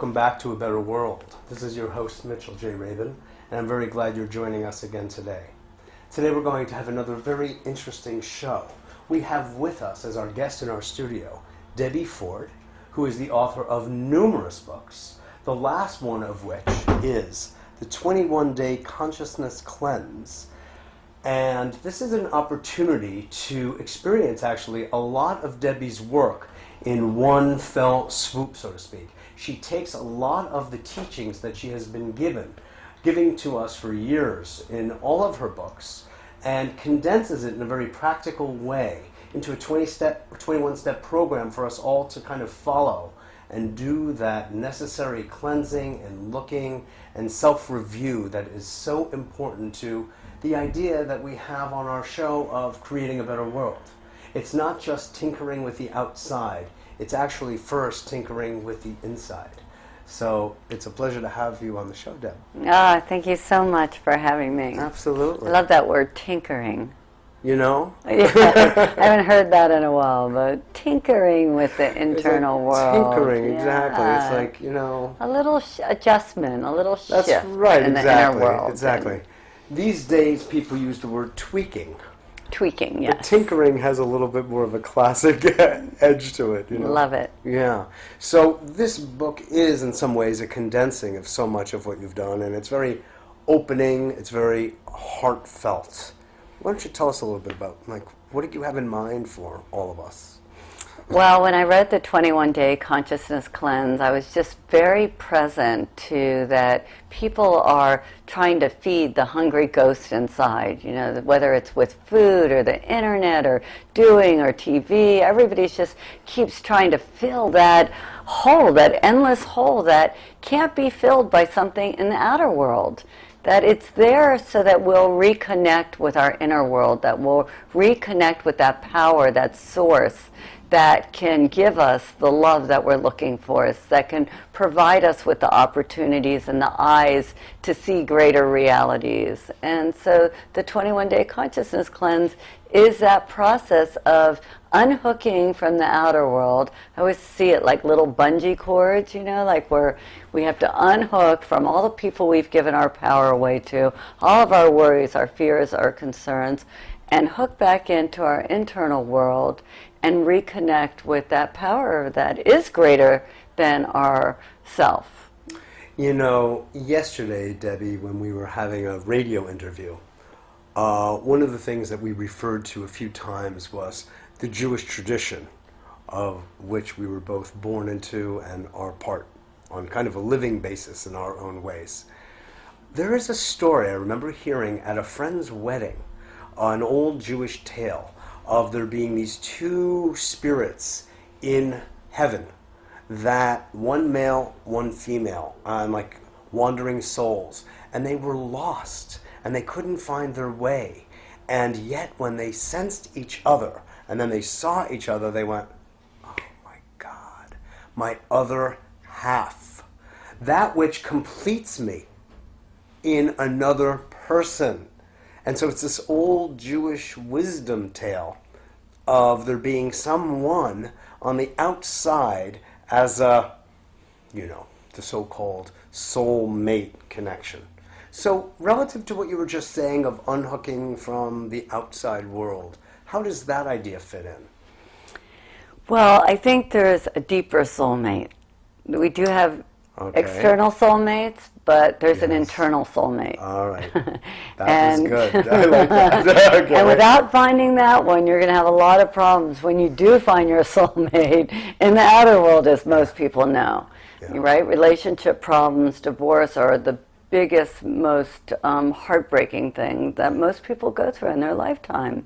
welcome back to A Better World. This is your host, Mitchell J. Rabin, and I'm very glad you're joining us again today. Today we're going to have another very interesting show. We have with us as our guest in our studio, Debbie Ford, who is the author of numerous books, the last one of which is The 21-Day Consciousness Cleanse. And this is an opportunity to experience, actually, a lot of Debbie's work in one fell swoop, so to speak. She takes a lot of the teachings that she has been giving to us for years in all of her books, and condenses it in a very practical way into a 21-step program for us all to kind of follow and do that necessary cleansing and looking and self-review that is so important to the idea that we have on our show of creating a better world. It's not just tinkering with the outside, it's actually first tinkering with the inside. So it's a pleasure to have you on the show, Deb. Thank you so much for having me. Absolutely. I love that word, tinkering. You know? Yeah, I haven't heard that in a while, but tinkering with the internal world. Tinkering, exactly. It's like, you know... a little adjustment, a little shift right, in exactly, the inner world. Exactly. These days, people use the word tweaking. Tweaking, yes. But tinkering has a little bit more of a classic edge to it. You know? Love it. Yeah. So this book is, in some ways, a condensing of so much of what you've done, and it's very opening, it's very heartfelt. Why don't you tell us a little bit about, like, what did you have in mind for all of us? Well, when I read the 21-Day Consciousness Cleanse, I was just very present to that people are trying to feed the hungry ghost inside, you know, whether it's with food or the internet or doing or TV. Everybody just keeps trying to fill that hole, that endless hole that can't be filled by something in the outer world. That it's there so that we'll reconnect with our inner world, that we'll reconnect with that power, that source, that can give us the love that we're looking for, that can provide us with the opportunities and the eyes to see greater realities. And so the 21-Day Consciousness Cleanse is that process of unhooking from the outer world. I always see it like little bungee cords, you know, like where we have to unhook from all the people we've given our power away to, all of our worries, our fears, our concerns, and hook back into our internal world and reconnect with that power that is greater than our self. You know, yesterday, Debbie, when we were having a radio interview, one of the things that we referred to a few times was the Jewish tradition, of which we were both born into and are part on kind of a living basis in our own ways. There is a story I remember hearing at a friend's wedding, an old Jewish tale of there being these two spirits in heaven, that one male, one female, like wandering souls, and they were lost and they couldn't find their way, and yet when they sensed each other and then they saw each other, they went, oh my God, my other half, that which completes me in another person. And so it's this old Jewish wisdom tale of there being someone on the outside as a, you know, the so-called soul-mate connection. So relative to what you were just saying of unhooking from the outside world, how does that idea fit in? Well, I think there's a deeper soulmate. We do have external soulmates, but there's an internal soulmate. All right. That was good. I like that. Okay. And without finding that one, you're going to have a lot of problems when you do find your soulmate in the outer world, as most people know. Yeah. Right? Relationship problems, divorce are the biggest, most heartbreaking thing that most people go through in their lifetime.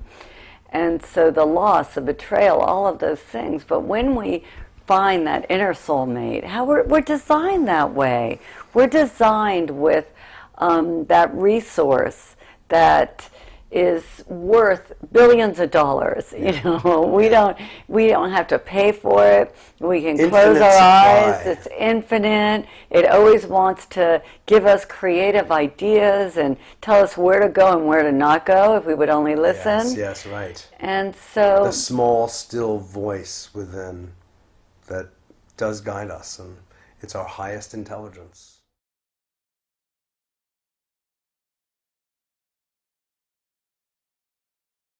And so the loss, the betrayal, all of those things. But when we find that inner soulmate, how we're designed that way. We're designed with that resource that is worth billions of dollars. You know, we don't have to pay for it. We can close our eyes. It's infinite. It always wants to give us creative ideas and tell us where to go and where to not go if we would only listen. Yes, right. And so the small, still voice within that does guide us, and It's our highest intelligence.